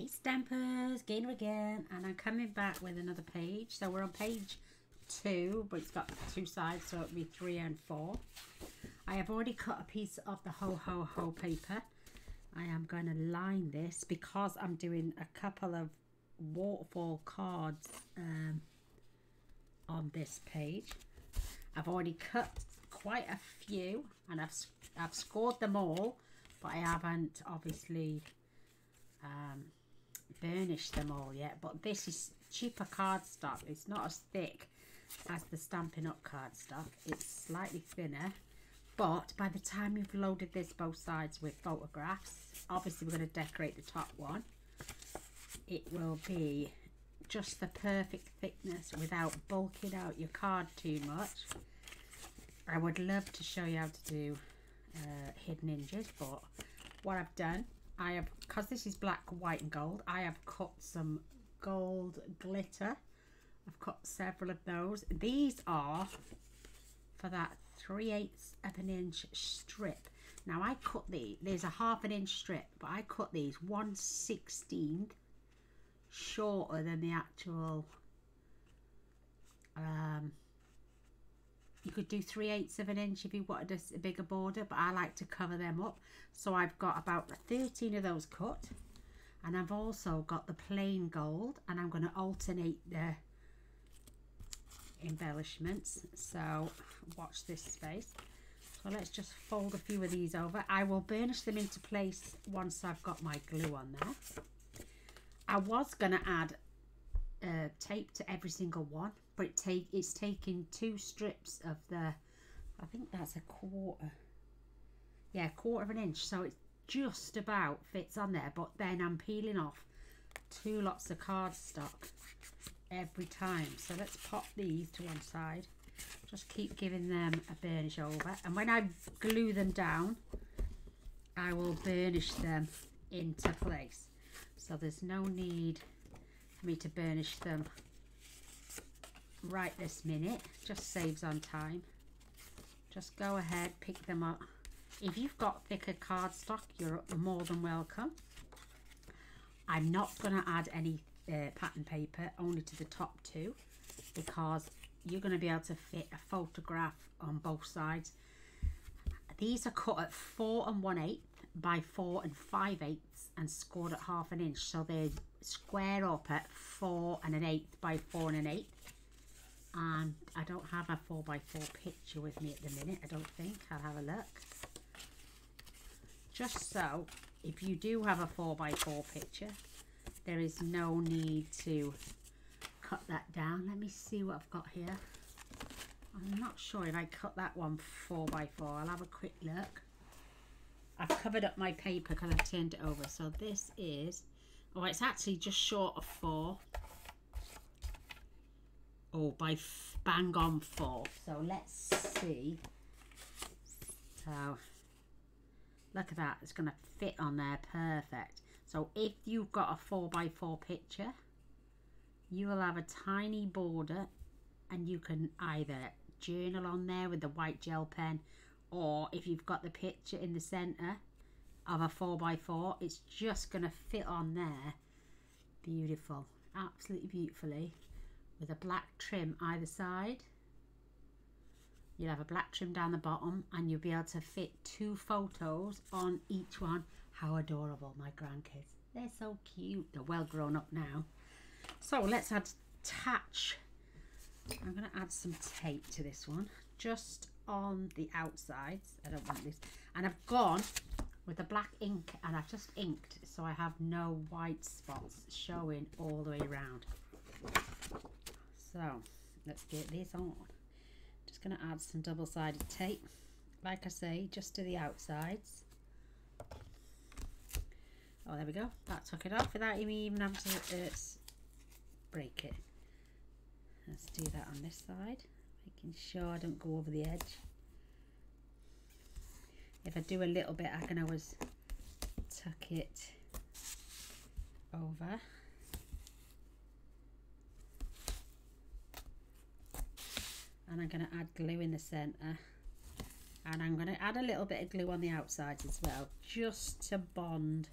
Hey Stampers, Gaynor again, and I'm coming back with another page. So we're on page 2, but it's got 2 sides, so it'll be 3 and 4. I have already cut a piece of the ho ho ho paper. I am going to line this because I'm doing a couple of waterfall cards on this page. I've already cut quite a few and I've scored them all, but I haven't obviously burnished them all yet. But this is cheaper cardstock. It's not as thick as the Stampin' Up cardstock. It's slightly thinner, but by the time you've loaded this both sides with photographs, obviously we're going to decorate the top one, it will be just the perfect thickness without bulking out your card too much. I would love to show you how to do hidden hinges, but what I've done, I have, because this is black, white and gold, I have cut some gold glitter. I've cut several of those. These are for that 3/8 of an inch strip. Now I cut these, there's a 1/2 inch strip, but I cut these 1/16 shorter than the actual, you could do 3/8 of an inch if you wanted a bigger border, but I like to cover them up. So I've got about 13 of those cut, and I've also got the plain gold, and I'm going to alternate the embellishments. So watch this space. So let's just fold a few of these over. I will burnish them into place once I've got my glue on there. I was going to add tape to every single one, but it's taking 2 strips of the, I think that's a quarter, yeah, 1/4 of an inch, so it just about fits on there. But then I'm peeling off 2 lots of cardstock every time. So let's pop these to one side, just keep giving them a burnish over, and when I glue them down I will burnish them into place. So there's no need for me to burnish them right this minute, just saves on time. Just go ahead, pick them up. If you've got thicker cardstock, you're more than welcome. I'm not going to add any pattern paper, only to the top 2, because you're going to be able to fit a photograph on both sides. These are cut at 4 1/8 by 4 5/8 and scored at 1/2 inch, so they square up at 4 1/8 by 4 1/8. And I don't have a 4x4 picture with me at the minute, I don't think. I'll have a look. Just so, if you do have a 4x4 picture, there is no need to cut that down. Let me see what I've got here. I'm not sure if I cut that one 4x4. I'll have a quick look. I've covered up my paper because I've turned it over. So this is, oh, it's actually just short of 4. Oh, by bang on 4. So let's see. So look at that. It's going to fit on there perfect. So if you've got a 4x4 picture, you will have a tiny border, and you can either journal on there with the white gel pen, or if you've got the picture in the center of a 4x4, it's just going to fit on there. Beautiful. Absolutely beautifully. With a black trim either side. You'll have a black trim down the bottom, and you'll be able to fit 2 photos on each one. How adorable, my grandkids. They're so cute. They're well grown up now. So let's attach. I'm going to add some tape to this one, just on the outsides. I don't want this. And I've gone with the black ink, and I've just inked so I have no white spots showing all the way around. So let's get this on. Just going to add some double-sided tape, like I say, just to the outsides. Oh, there we go. That took it off without even having to break it. Let's do that on this side, making sure I don't go over the edge. If I do a little bit, I can always tuck it over. And I'm going to add glue in the center, and I'm going to add a little bit of glue on the outsides as well, just to bond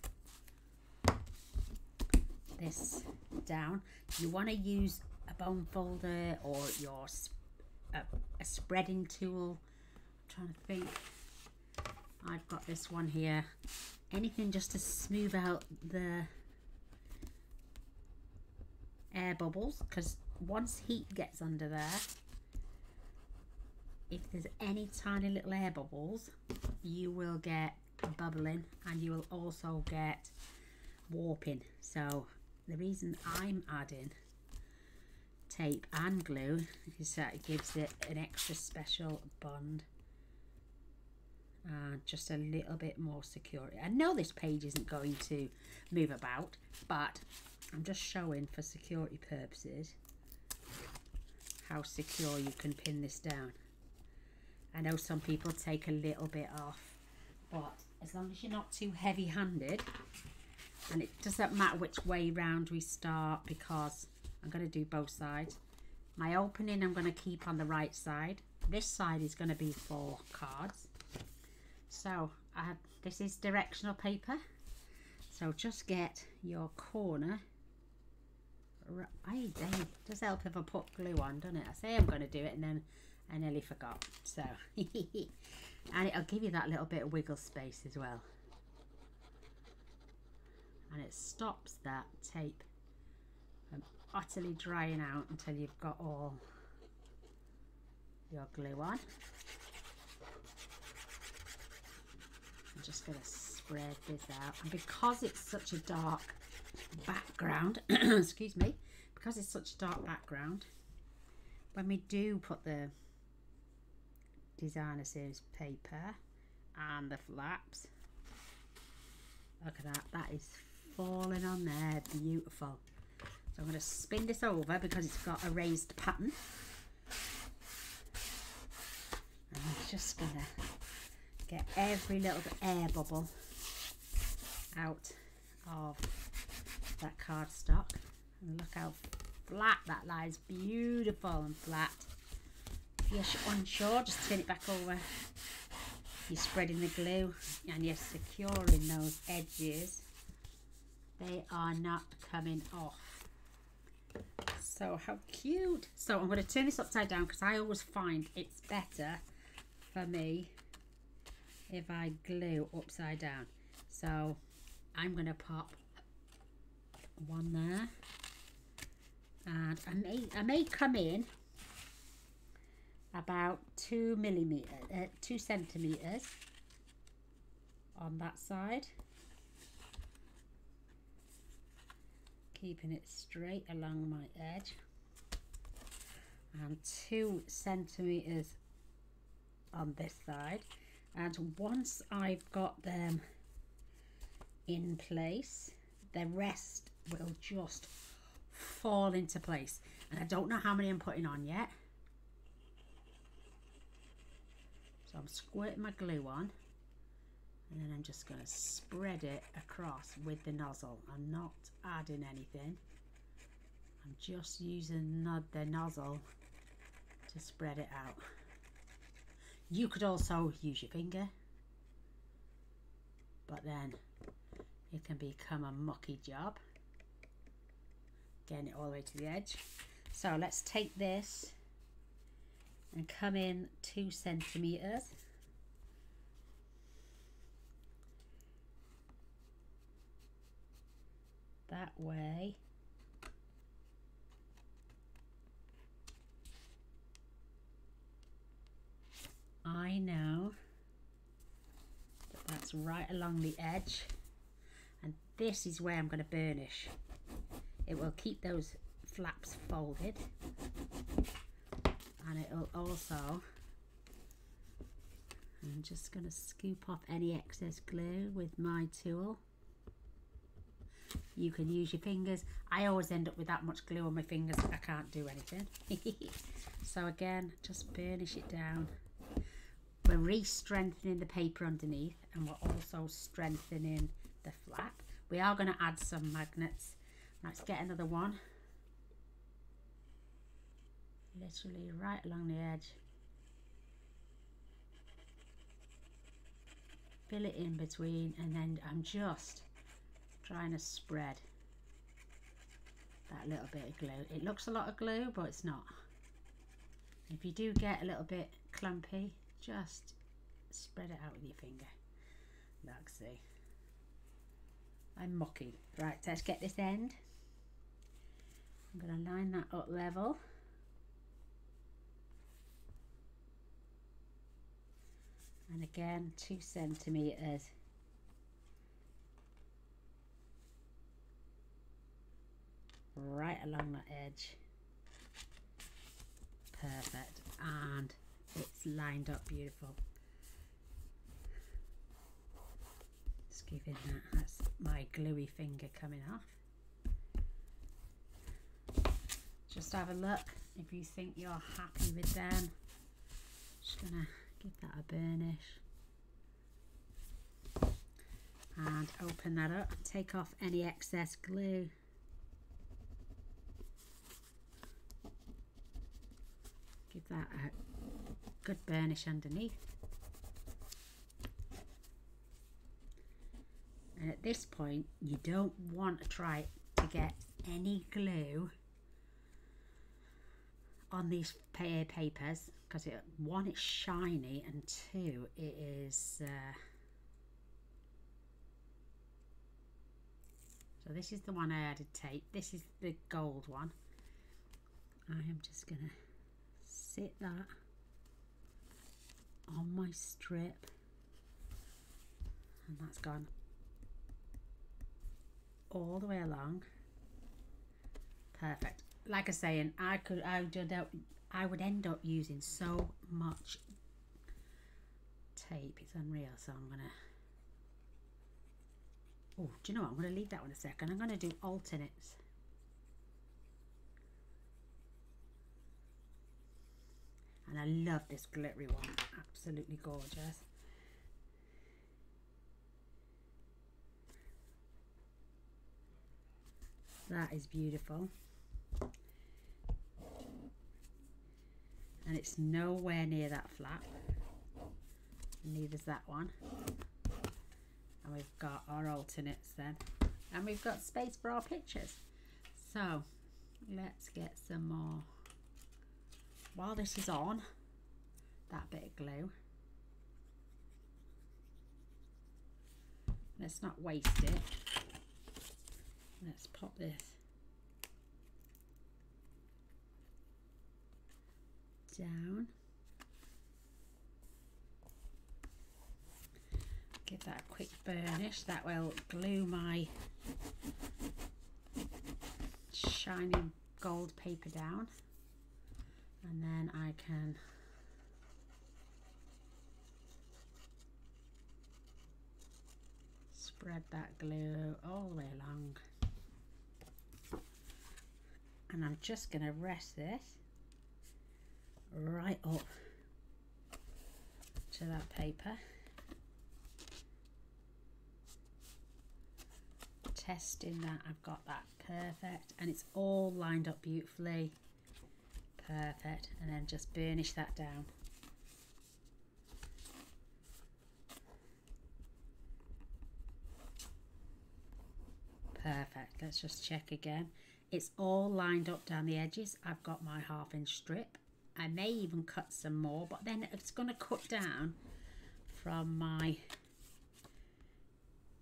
this down. You want to use a bone folder or your a spreading tool. I'm trying to think. I've got this one here. Anything just to smooth out the air bubbles, because once heat gets under there, if there's any tiny little air bubbles, you will get bubbling and you will also get warping. So the reason I'm adding tape and glue is that it gives it an extra special bond and just a little bit more security. I know this page isn't going to move about, but I'm just showing for security purposes how secure you can pin this down. I know some people take a little bit off, but as long as you're not too heavy-handed, and it doesn't matter which way round we start, because I'm going to do both sides. My opening I'm going to keep on the right side. This side is going to be for cards. So this is directional paper. So just get your corner. It does help if I put glue on, doesn't it? I say I'm going to do it and then I nearly forgot. So, and it'll give you that little bit of wiggle space as well. And it stops that tape from utterly drying out until you've got all your glue on. I'm just going to spread this out, and because it's such a dark background excuse me, because it's such a dark background, when we do put the designer series paper and the flaps, look at that, that is falling on there, beautiful. So I'm going to spin this over because it's got a raised pattern, and I'm just going to get every little air bubble out of that cardstock, and look how flat that lies, beautiful and flat. If you're unsure, just turn it back over. You're spreading the glue and you're securing those edges. They are not coming off. So how cute. So I'm going to turn this upside down because I always find it's better for me if I glue upside down. So I'm going to pop one there, and I may come in about 2 centimeters on that side, keeping it straight along my edge, and 2 centimeters on this side. And once I've got them in place, the rest will just fall into place. And I don't know how many I'm putting on yet. So I'm squirting my glue on, and then I'm just going to spread it across with the nozzle. I'm not adding anything. I'm just using the nozzle to spread it out. You could also use your finger, but then it can become a mucky job getting it all the way to the edge. So let's take this and come in 2 centimeters. That way. I know that that's right along the edge, and this is where I'm going to burnish. It will keep those flaps folded, and it will also, I'm just going to scoop off any excess glue with my tool. You can use your fingers. I always end up with that much glue on my fingers, I can't do anything. So again, just burnish it down. We're re-strengthening the paper underneath, and we're also strengthening the flap. We are going to add some magnets. Let's get another one. Literally right along the edge. Fill it in between, and then I'm just trying to spread. that little bit of glue. It looks a lot of glue, but it's not. If you do get a little bit clumpy, just spread it out with your finger. Look, see. I'm mucky. Right, let's get this end. I'm going to line that up level. And again, 2 centimetres. Right along that edge. Perfect. And it's lined up beautiful. Just giving that, that's my gluey finger coming off. Just have a look if you think you're happy with them. Just gonna give that a burnish and open that up, take off any excess glue. Give that a good burnish underneath. And at this point, you don't want to try to get any glue on these papers, because one, it's shiny, and two, it is so this is the one I added tape. This is the gold one. I am just gonna sit that on my strip, and that's gone all the way along. Perfect. Like I was saying, I would end up using so much tape, it's unreal. So I'm gonna, oh, do you know what, I'm gonna leave that one a second. I'm gonna do alternates. And I love this glittery one, absolutely gorgeous. That is beautiful. And it's nowhere near that flap. Neither's that one. And we've got our alternates then. And we've got space for our pictures. So let's get some more. While this is on, that bit of glue, let's not waste it. Let's pop this down. Give that a quick burnish. That will glue my shiny gold paper down. And then I can spread that glue all the way along. And I'm just going to rest this right up to that paper. Testing that I've got that perfect, and it's all lined up beautifully. Perfect. And then just burnish that down. Perfect. Let's just check again. It's all lined up down the edges. I've got my 1/2 inch strip. I may even cut some more, but then it's going to cut down from my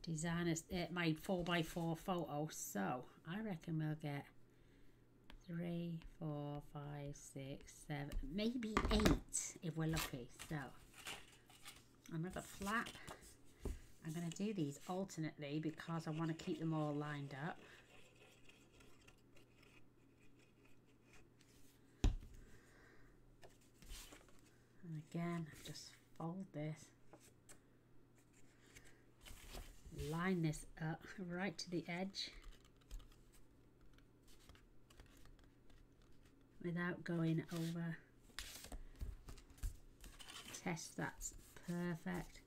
designer's, my 4x4 photo. So I reckon we'll get 3, 4, 5, 6, 7, maybe 8 if we're lucky. So another flap. I'm going to do these alternately because I want to keep them all lined up. And again, just fold this, line this up right to the edge without going over. Test that's perfect.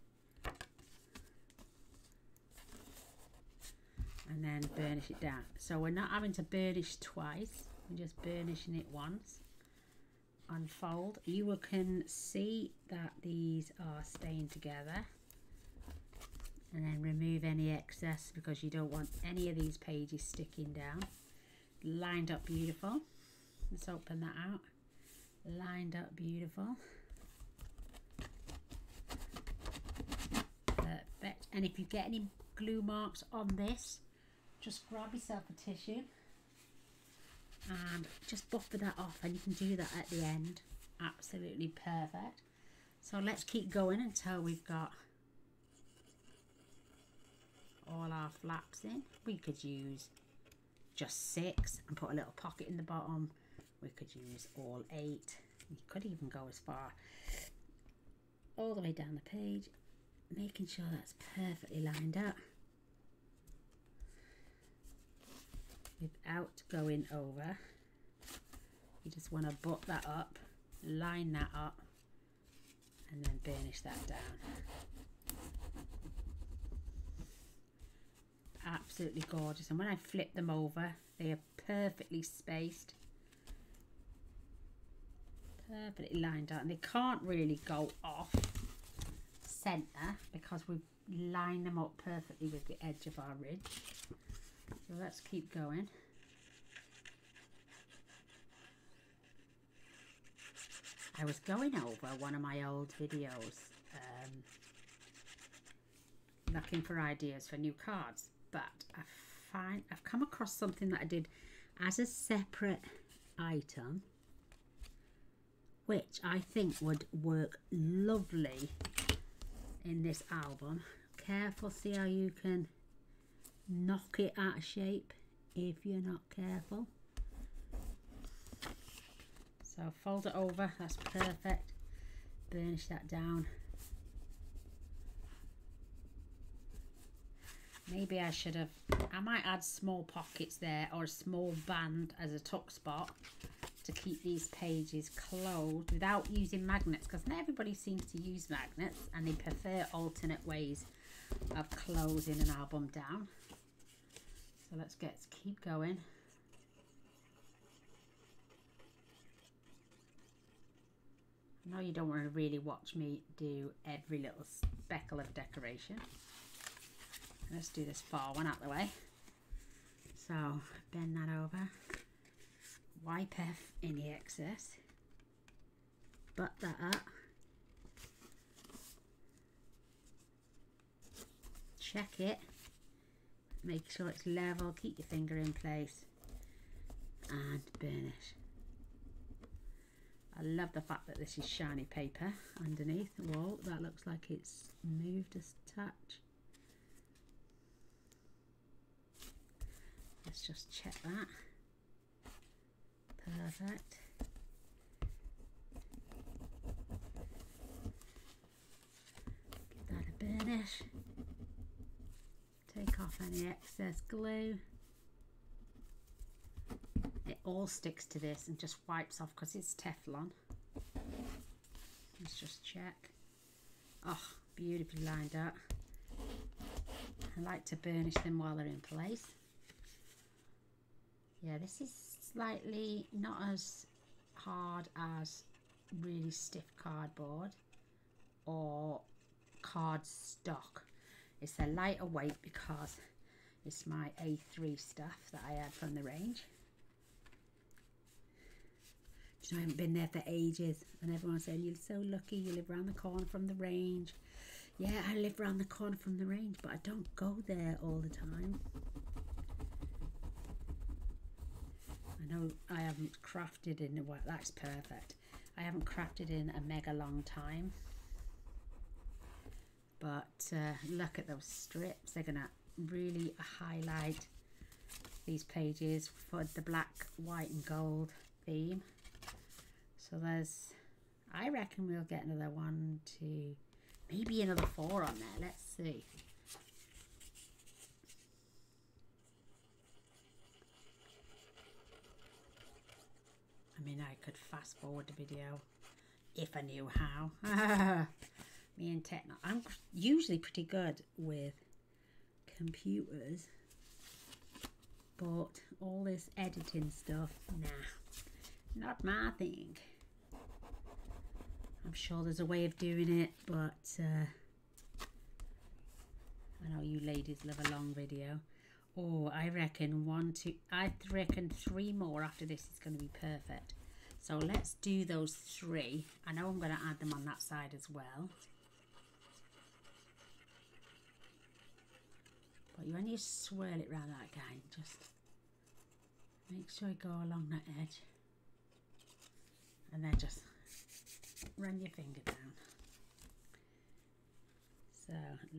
And then burnish it down. So we're not having to burnish twice, we're just burnishing it once. Unfold. You can see that these are staying together. And then remove any excess because you don't want any of these pages sticking down. lined up beautiful. Let's open that out. Lined up beautiful. Perfect. And if you get any glue marks on this, just grab yourself a tissue and just buffer that off, and you can do that at the end. Absolutely perfect. So let's keep going until we've got all our flaps in. We could use just 6 and put a little pocket in the bottom. We could use all 8. You could even go as far all the way down the page, making sure that's perfectly lined up without going over. You just want to butt that up, line that up, and then burnish that down. Absolutely gorgeous. And when I flip them over, they are perfectly spaced, perfectly lined up, and they can't really go off center because we've lined them up perfectly with the edge of our ridge. So let's keep going. I was going over one of my old videos looking for ideas for new cards, but I've come across something that I did as a separate item, which I think would work lovely in this album. Careful, see how you can knock it out of shape if you're not careful. So fold it over, that's perfect. Burnish that down. Maybe I might add small pockets there, or a small band as a tuck spot to keep these pages closed without using magnets, because not everybody seems to use magnets and they prefer alternate ways of closing an album down. So let's keep going. I know you don't want to really watch me do every little speckle of decoration. Let's do this far one out the way. So bend that over, wipe off any excess, butt that up, check it, make sure it's level, keep your finger in place, and burnish. I love the fact that this is shiny paper underneath. Whoa, that looks like it's moved a touch. Let's just check that. Perfect. Give that a burnish. Take off any excess glue. It all sticks to this and just wipes off because it's Teflon. Let's just check. Oh, beautifully lined up. I like to burnish them while they're in place. Yeah, this is slightly not as hard as really stiff cardboard or cardstock. It's a lighter weight because it's my A3 stuff that I had from the range. I haven't been there for ages, and everyone's saying you're so lucky, you live around the corner from the range. Yeah, I live around the corner from the range, but I don't go there all the time. I know I haven't crafted in a while. That's perfect. I haven't crafted in a mega long time, but look at those strips. They're gonna really highlight these pages for the black, white and gold theme. So I reckon we'll get another 1, 2, maybe another 4 on there. Let's see. I mean, I could fast forward the video if I knew how. Me and techno. I'm usually pretty good with computers, but all this editing stuff, nah, not my thing. I'm sure there's a way of doing it, but I know you ladies love a long video. Oh, I reckon I reckon 3 more after this is going to be perfect. So let's do those 3. I know I'm going to add them on that side as well. But when you swirl it round that again, just make sure you go along that edge. And then just run your finger down. So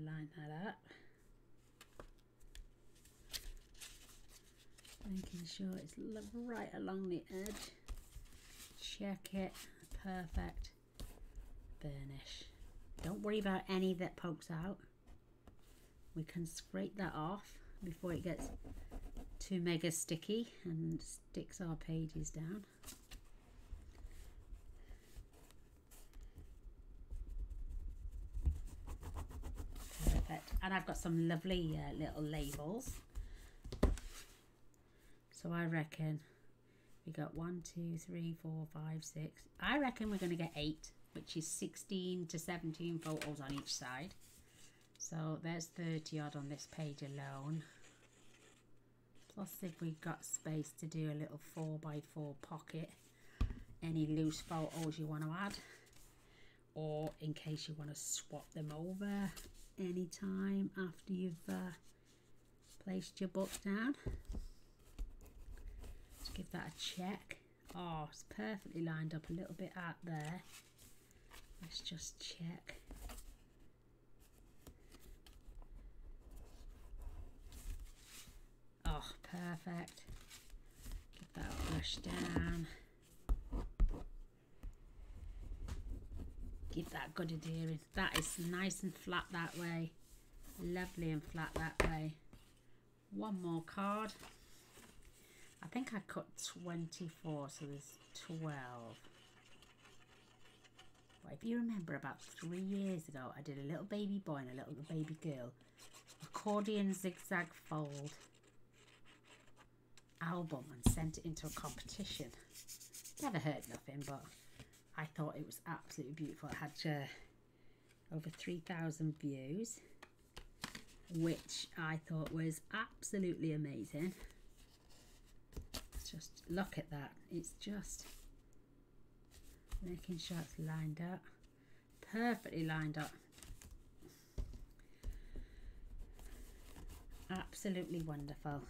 line that up. Making sure it's right along the edge. Check it. Perfect. Burnish. Don't worry about any that pokes out. We can scrape that off before it gets too mega sticky and sticks our pages down. Perfect. And I've got some lovely little labels. So I reckon we got 1, 2, 3, 4, 5, 6. I reckon we're going to get 8, which is 16 to 17 photos on each side. So there's 30 odd on this page alone. Plus if we've got space to do a little 4x4 pocket, any loose photos you want to add, or in case you want to swap them over anytime after you've placed your book down. Let's give that a check. Oh, it's perfectly lined up a little bit out there. Let's just check. Oh, perfect. Give that a brush down. Give that good adhering. That is nice and flat that way. Lovely and flat that way. One more card. I think I cut 24, so there's 12. But if you remember, about 3 years ago, I did a little baby boy and a little baby girl accordion zigzag fold album and sent it into a competition. Never heard nothing, but I thought it was absolutely beautiful. It had over 3,000 views, which I thought was absolutely amazing. Just look at that. It's just making sure it's lined up, perfectly lined up. Absolutely wonderful.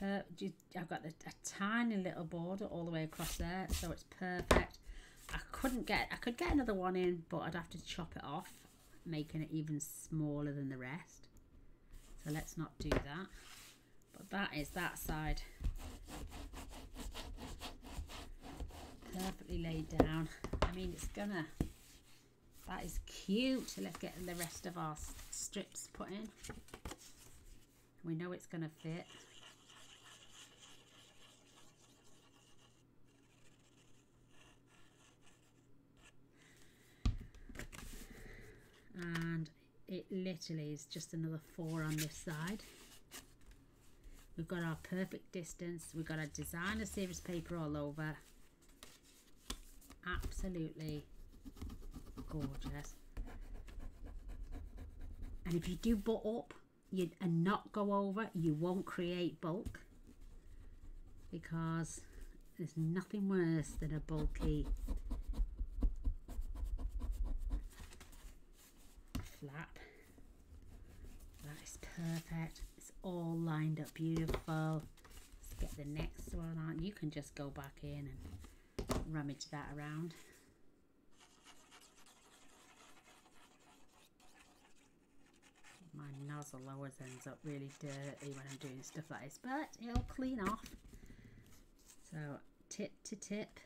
I've got a tiny little border all the way across there, so it's perfect. I could get another one in, but I'd have to chop it off, making it even smaller than the rest. So let's not do that. But that is that side. Perfectly laid down. I mean, that is cute. So let's get the rest of our strips put in. We know it's gonna fit. And it literally is just another 4 on this side. We've got our perfect distance. We've got our designer series paper all over. Absolutely gorgeous. And if you do butt up and not go over, you won't create bulk, because there's nothing worse than a bulky flap. That is perfect. It's all lined up beautiful. Let's get the next one on. You can just go back in and rummage that around. My nozzle always ends up really dirty when I'm doing stuff like this, but it'll clean off. So tip to tip,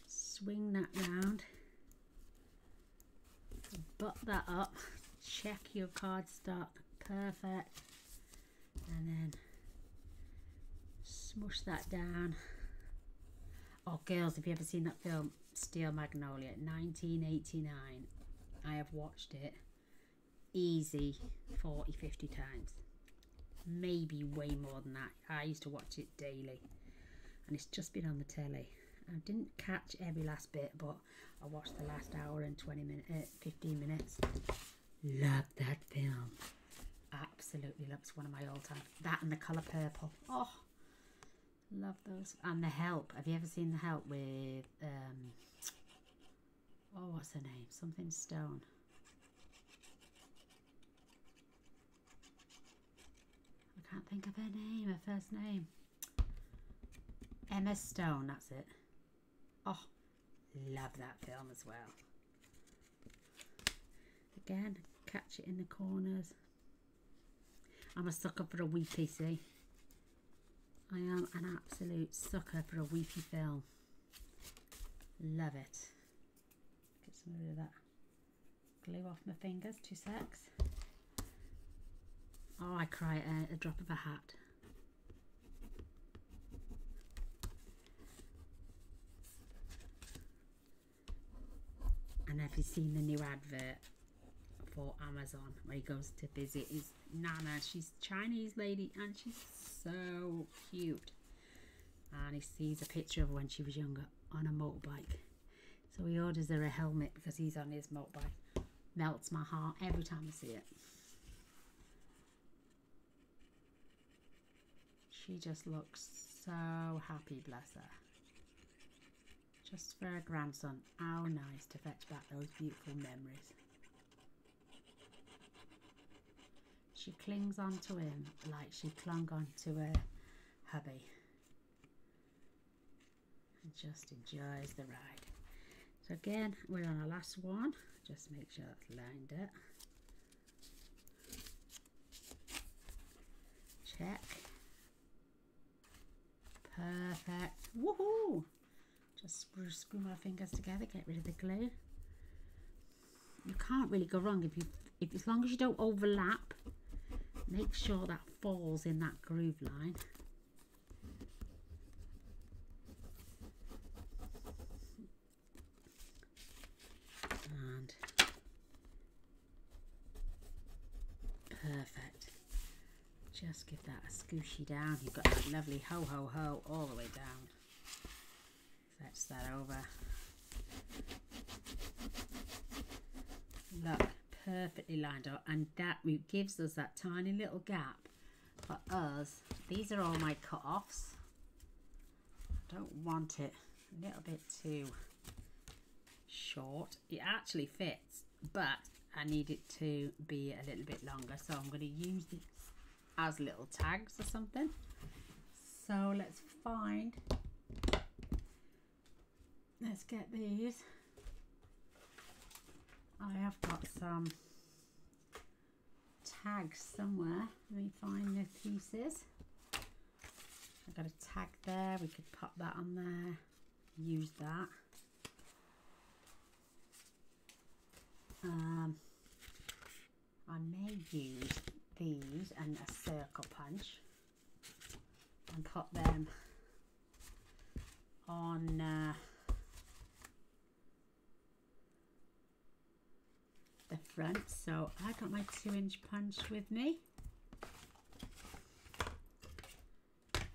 swing that round, butt that up, check your cardstock, perfect, and then smush that down. Oh girls, have you ever seen that film Steel Magnolia, 1989? I have watched it easy 40-50 times, maybe way more than that. I used to watch it daily, and it's just been on the telly. I didn't catch every last bit, but I watched the last hour and 15 minutes. Love that film. Absolutely love. It's one of my all-time. That and The Colour Purple. Oh, love those. And The Help. Have you ever seen The Help with oh, what's her name? Something Stone. I can't think of her name, her first name. Emma Stone, that's it. Oh, love that film as well. Again, catch it in the corners. I'm a sucker for a weepy, see. I am an absolute sucker for a weepy film. Love it. Get some of that glue off my fingers, 2 secs. Oh, I cry at a drop of a hat. And have you seen the new advert for Amazon where he goes to visit his Nana? She's a Chinese lady and she's so cute. And he sees a picture of her when she was younger on a motorbike. So he orders her a helmet because he's on his motorbike. Melts my heart every time I see it. She just looks so happy, bless her. Just for her grandson. How nice to fetch back those beautiful memories. She clings on to him like she clung on to her hubby. And just enjoys the ride. So again, we're on our last one. Just make sure that's lined up. Check. Perfect. Woohoo! Just screw my fingers together, get rid of the glue. You can't really go wrong if as long as you don't overlap. Make sure that falls in that groove line. And perfect. Just give that a scooshy down. You've got that lovely ho ho ho all the way down. Fetch that over. Look, perfectly lined up, and that gives us that tiny little gap for us. These are all my cut-offs. Don't want it a little bit too short. It actually fits, but I need it to be a little bit longer, so I'm going to use these as little tags or something. So let's get these. I have got some tags somewhere. Let me find the pieces. I've got a tag there. We could pop that on there. Use that. I may use these and a circle punch and put them on the front. So I got my 2-inch punch with me.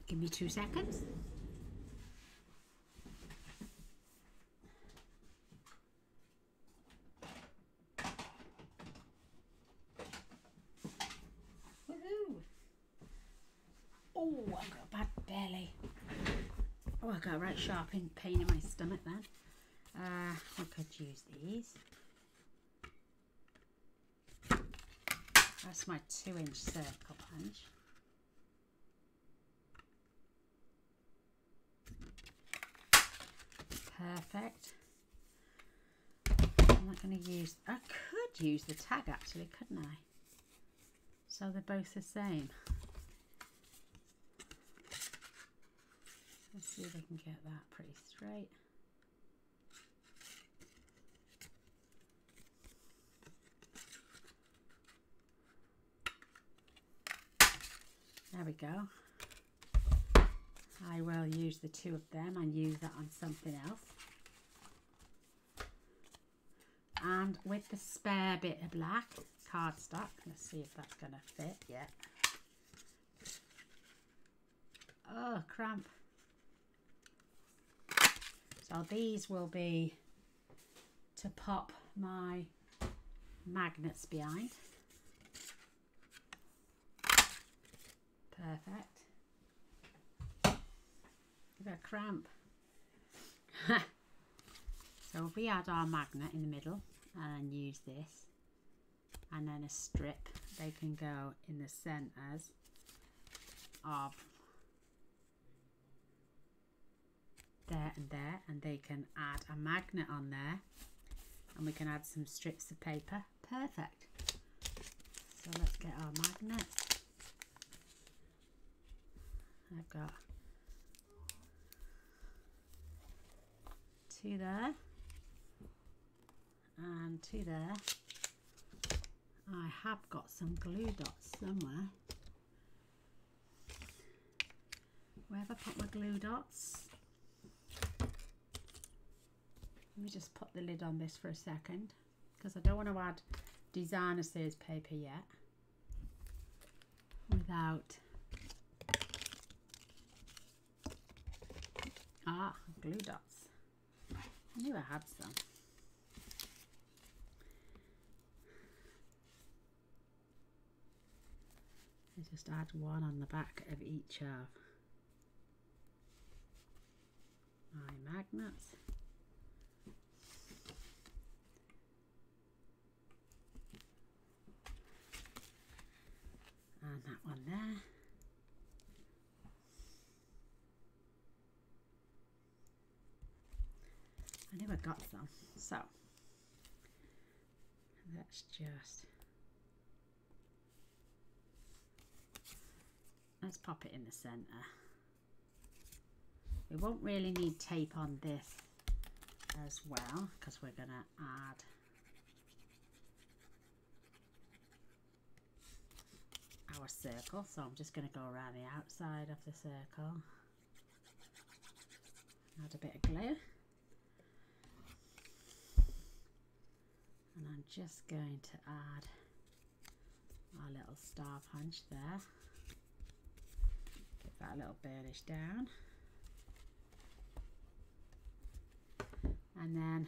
Give me 2 seconds. Oh, I've got a bad belly. Oh, I got a right sharp pain in my stomach then. I could use these. That's my 2-inch circle punch. Perfect. I'm not going to use, I could use the tag actually, couldn't I? So they're both the same. Let's see if I can get that pretty straight. There we go. I will use the 2 of them and use that on something else. And with the spare bit of black cardstock, let's see if that's going to fit. Yeah. Oh, cramp. So these will be to pop my magnets behind. Perfect. Give it a cramp. So if we add our magnet in the middle and use this, and then a strip, they can go in the centres of there and there, and they can add a magnet on there, and we can add some strips of paper. Perfect. So let's get our magnets. I've got 2 there and 2 there. I have got some glue dots somewhere. Where have I put my glue dots? Let me just put the lid on this for a second, because I don't want to add designer series paper yet without glue dots. I knew I had some. I just add one on the back of each of my magnets. And that one there. I knew I got some. So let's pop it in the centre. We won't really need tape on this as well, because we're going to add our circle. So I'm just going to go around the outside of the circle, add a bit of glue, and I'm just going to add our little star punch there. Give that a little burnish down, and then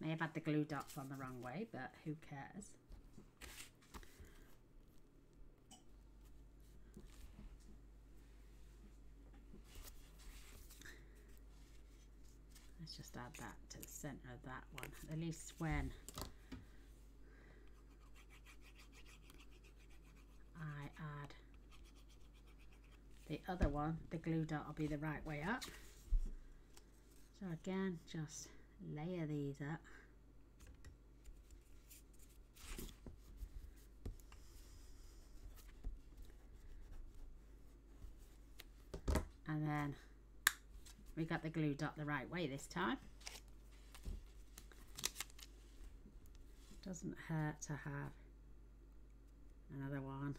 may have had the glue dots on the wrong way, but who cares? Let's just add that to the centre of that one. At least when I add the other one, the glue dot will be the right way up. So again, just layer these up. And then we got the glue dot the right way this time. Doesn't hurt to have another one.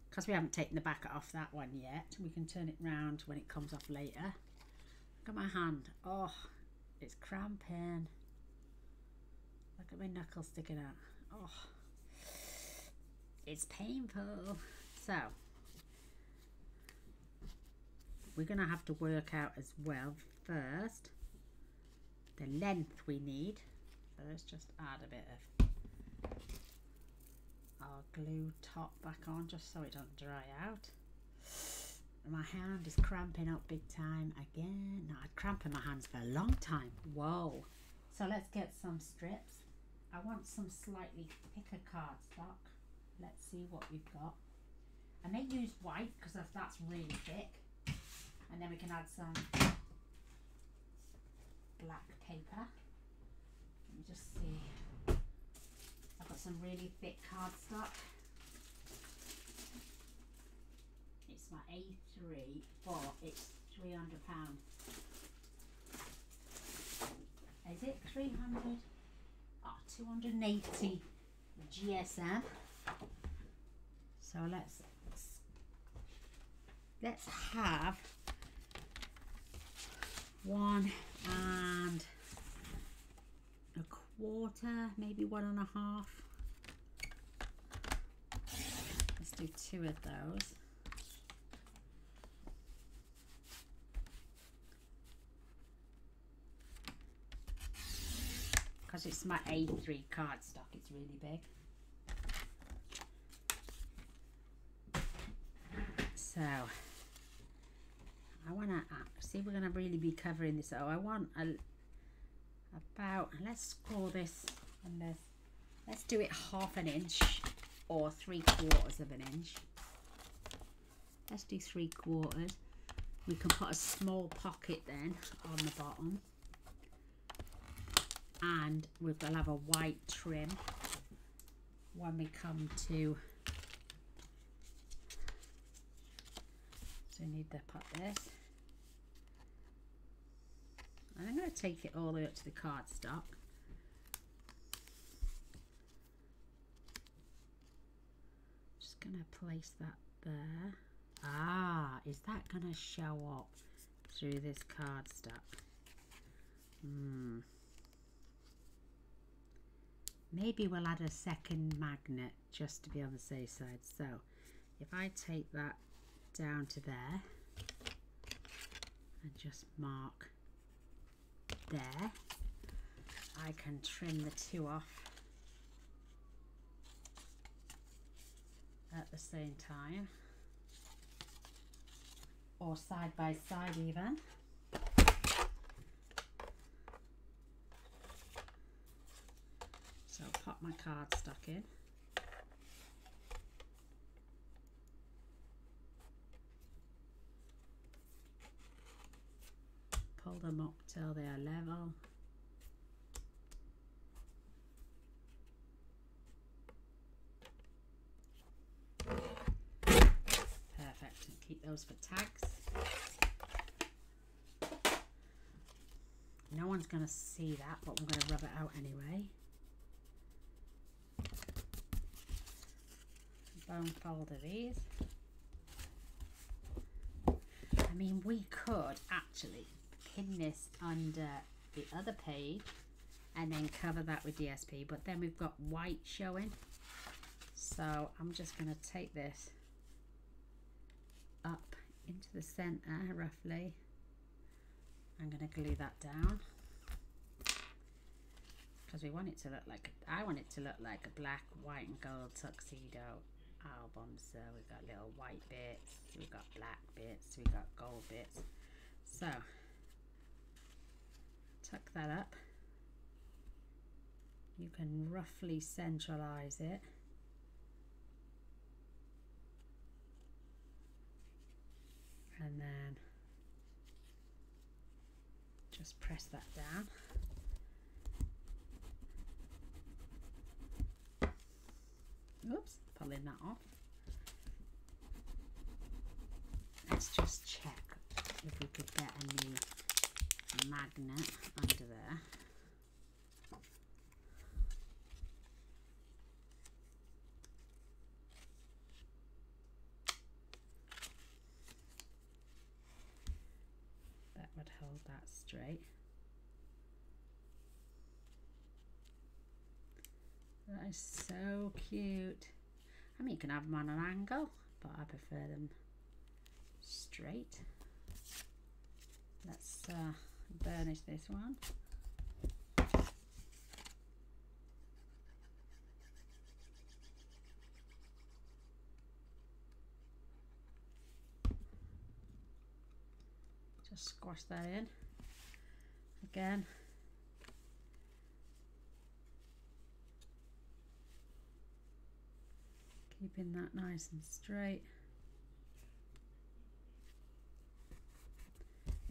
Because we haven't taken the back off that one yet, we can turn it round when it comes off later. Look at my hand. Oh, it's cramping. Look at my knuckles sticking out. Oh, it's painful. So we're going to have to work out as well first the length we need. So let's just add a bit of our glue top back on, just so it don't dry out. My hand is cramping up big time again. No, I'd cramp in my hands for a long time. Whoa. So let's get some strips. I want some slightly thicker cardstock. Let's see what we've got. I may use white because that's really thick. And then we can add some black paper. Let me just see. I've got some really thick cardstock. It's my A3, but it's £300. Is it 300? Oh, 280 GSM. So let's have 1 1/4, maybe 1 1/2. Let's do 2 of those. because it's my A3 cardstock, it's really big. So I want to see, we're going to really be covering this. So I want about, let's score this, and let's do it 1/2 inch or 3/4 of an inch. Let's do 3/4. We can put a small pocket then on the bottom, and we'll have a white trim when we come to, so we need to put this, and I'm going to take it all the way up to the cardstock. Just going to place that there. Ah, is that going to show up through this cardstock? Maybe we'll add a second magnet just to be on the safe side. So if I take that down to there and just mark there, I can trim the two off at the same time, or side by side even. So I'll pop my cardstock in. Pull them up till they are level. Perfect, and keep those for tags. No one's going to see that, but I'm going to rub it out anyway. Bone fold of these. I mean, we could actually pin this under the other page and then cover that with DSP, but then we've got white showing. So I'm just going to take this up into the center roughly. I'm going to glue that down because we want it to look like, I want it to look like a black, white and gold tuxedo album. So we've got little white bits, we've got black bits, we've got gold bits. So tuck that up. You can roughly centralize it. And then just press that down. Oops, pulling that off. Let's just check if we could get a new magnet under there. That would hold that straight. That is so cute. I mean, you can have them on an angle, but I prefer them straight. Let's burnish this one. Just squash that in again. Keeping that nice and straight.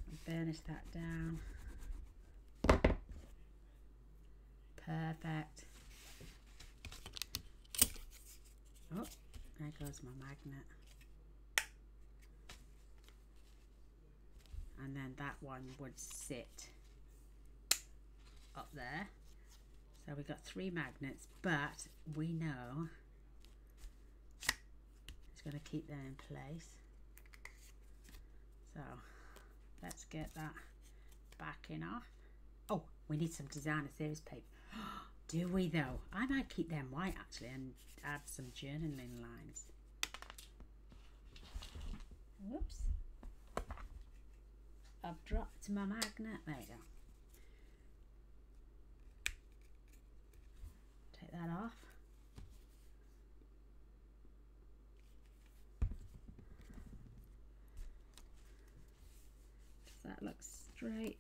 And burnish that down. Perfect. Oh, there goes my magnet. And then that one would sit up there. So we've got 3 magnets, but we know it's going to keep them in place. So let's get that backing off. Oh, we need some designer series paper. Do we though? I might keep them white actually and add some journaling lines. Whoops. I've dropped my magnet. There you go. looks straight.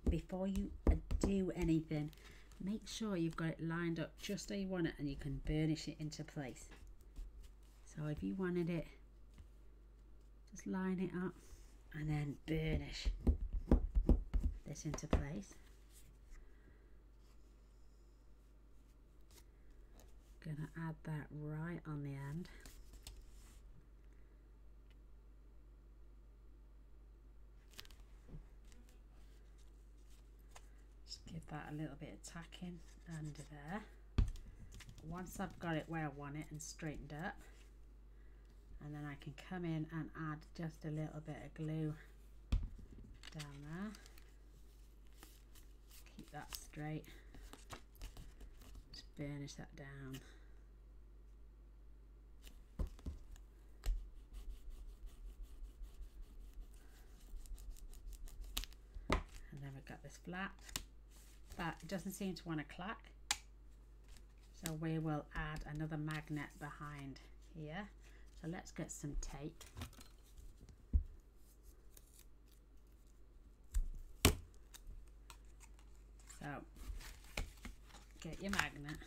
Before you do anything, make sure you've got it lined up just how you want it, and you can burnish it into place. So if you wanted it, just line it up and then burnish this into place. Gonna add that right on the end. Just give that a little bit of tacking under there. Once I've got it where I want it and straightened up, and then I can come in and add just a little bit of glue down there. Keep that straight. Just burnish that down. And then we've got this flap, but it doesn't seem to want to clack, so we will add another magnet behind here. So let's get some tape. So get your magnet,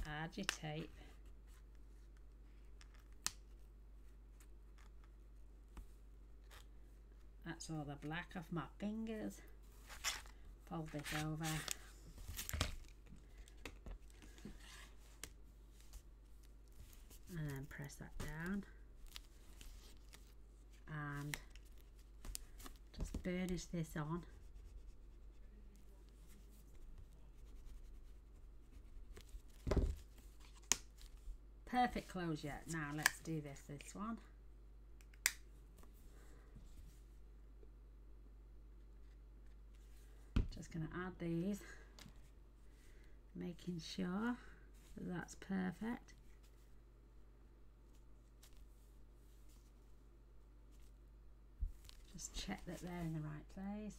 add your tape, that's all the black off my fingers. Fold this over. And then press that down. And just burnish this on. Perfect closure. Now let's do this one. Just going to add these, making sure that that's perfect. Just check that they're in the right place.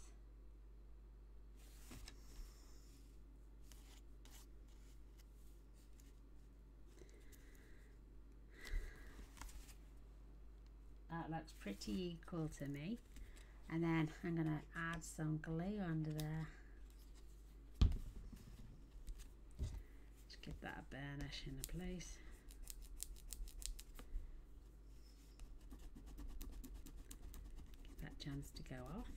That looks pretty equal to me. And then I'm going to add some glue under there. Just give that a burnish into place. Give that chance to go off.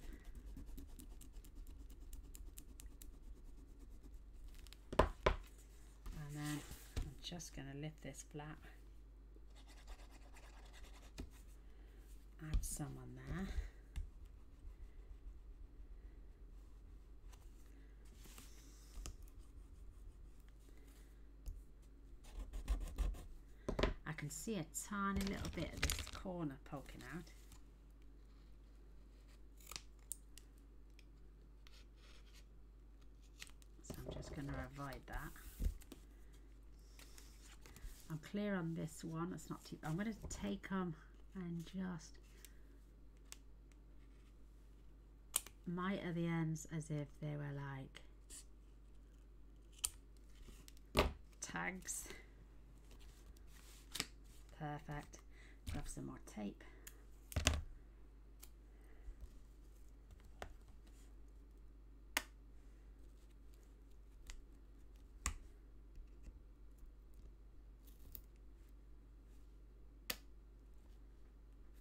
And then I'm just going to lift this flap. Add some on there. I can see a tiny little bit of this corner poking out. So I'm just going to avoid that. I'm clear on this one, it's not too, I'm going to take and just miter the ends as if they were like tags. Perfect. Grab some more tape.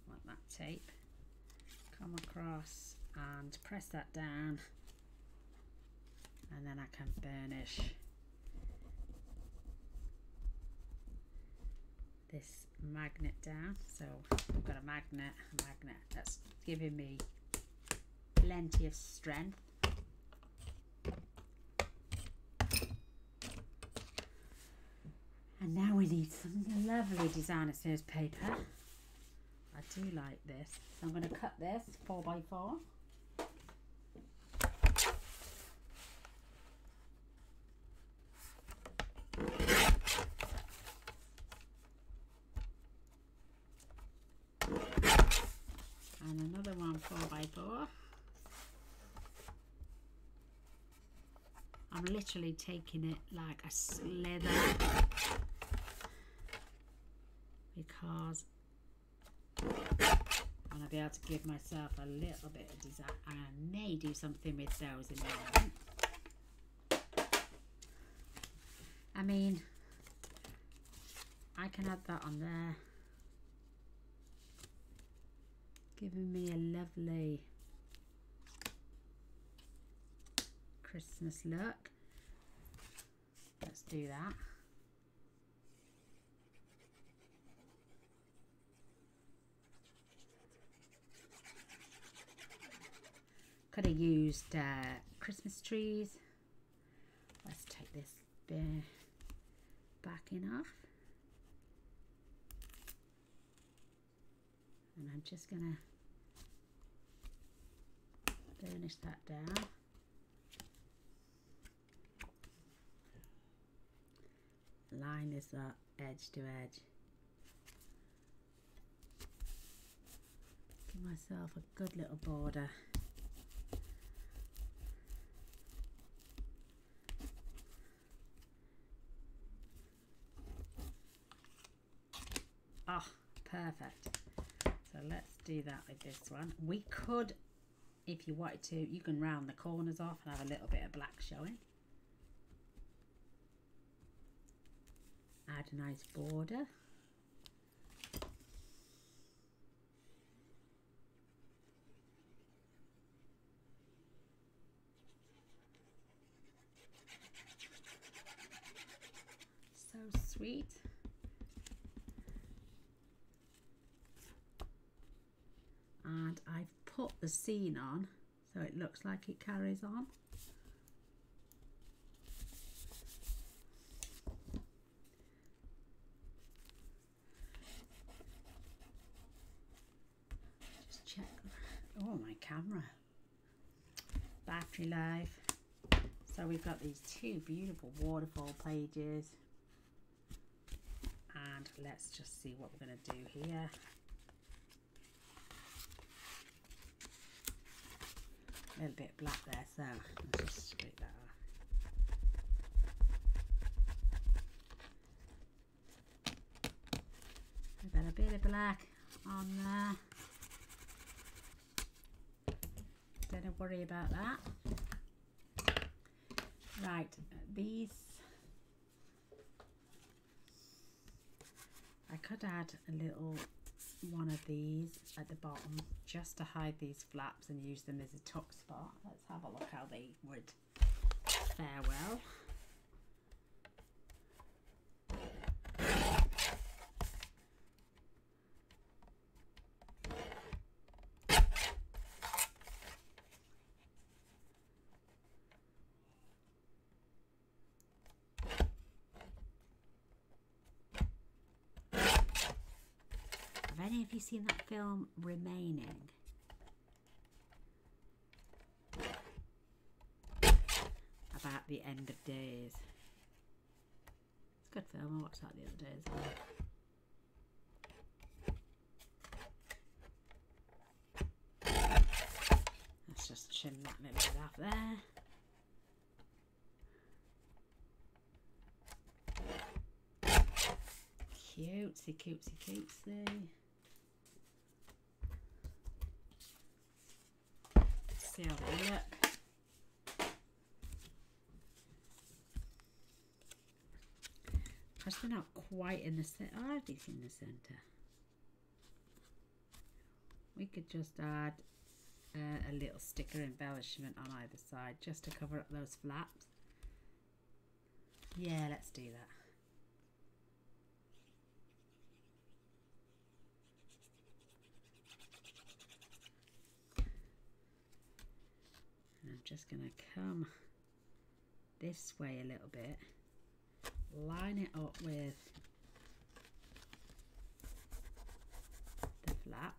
Like that tape. Come across and press that down, and then I can burnish this magnet down. So I've got a magnet that's giving me plenty of strength. And now we need some lovely designer series paper. I do like this, so I'm going to cut this 4x4. And another one 4x4. I'm literally taking it like a slither because I want to be able to give myself a little bit of design. I may do something with those in a moment. I mean, I can add that on there, giving me a lovely Christmas look. Let's do that. Could have used Christmas trees. Let's take this backing off. And I'm just going to burnish that down. Line this up edge to edge. Give myself a good little border. Ah, perfect. So let's do that with this one. We could, if you wanted to, you can round the corners off and have a little bit of black showing. Add a nice border. So sweet. And I've put the scene on so it looks like it carries on. Just check. Oh, my camera. Battery life. So we've got these two beautiful waterfall pages. And let's just see what we're going to do here. A little bit black there, so let's just scrape that off. I've got a bit of black on there. Don't worry about that. Right, these I could add a little one of these at the bottom just to hide these flaps and use them as a tuck spot. Let's have a look how they would fare well. Have any of you seen that film Remaining? About the end of days. It's a good film. I watched that the other day as well. Let's just trim that little bit off there. Cutesy, cutesy, cutesy. See how they look. Because they're not quite in the center. Are these in the center? We could just add a little sticker embellishment on either side just to cover up those flaps. Yeah, let's do that. I'm just going to come this way a little bit, line it up with the flap,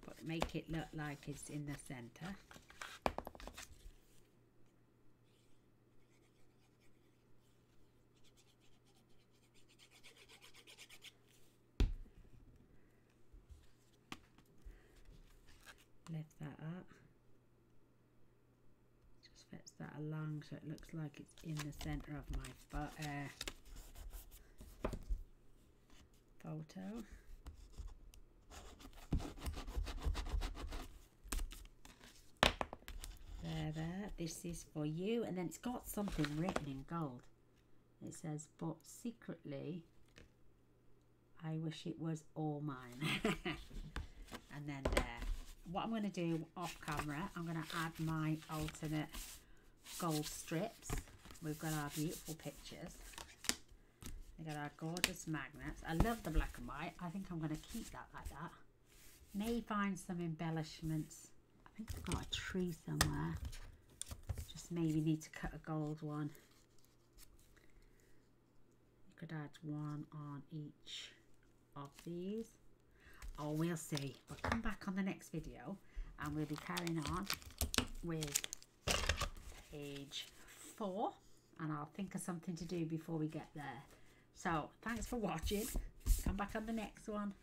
but make it look like it's in the center. Lift that up. Just that along so it looks like it's in the center of my photo. There, this is for you. And then it's got something written in gold. It says, but secretly I wish it was all mine. And then there. What I'm going to do off camera, I'm going to add my alternate gold strips. We've got our beautiful pictures. We've got our gorgeous magnets. I love the black and white. I think I'm going to keep that like that. May find some embellishments. I think I've got a tree somewhere. Just maybe need to cut a gold one. You could add one on each of these. Oh, we'll see. We'll come back on the next video and we'll be carrying on with page 4, and I'll think of something to do before we get there. So thanks for watching. Come back on the next one.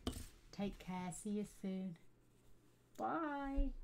Take care. See you soon. Bye.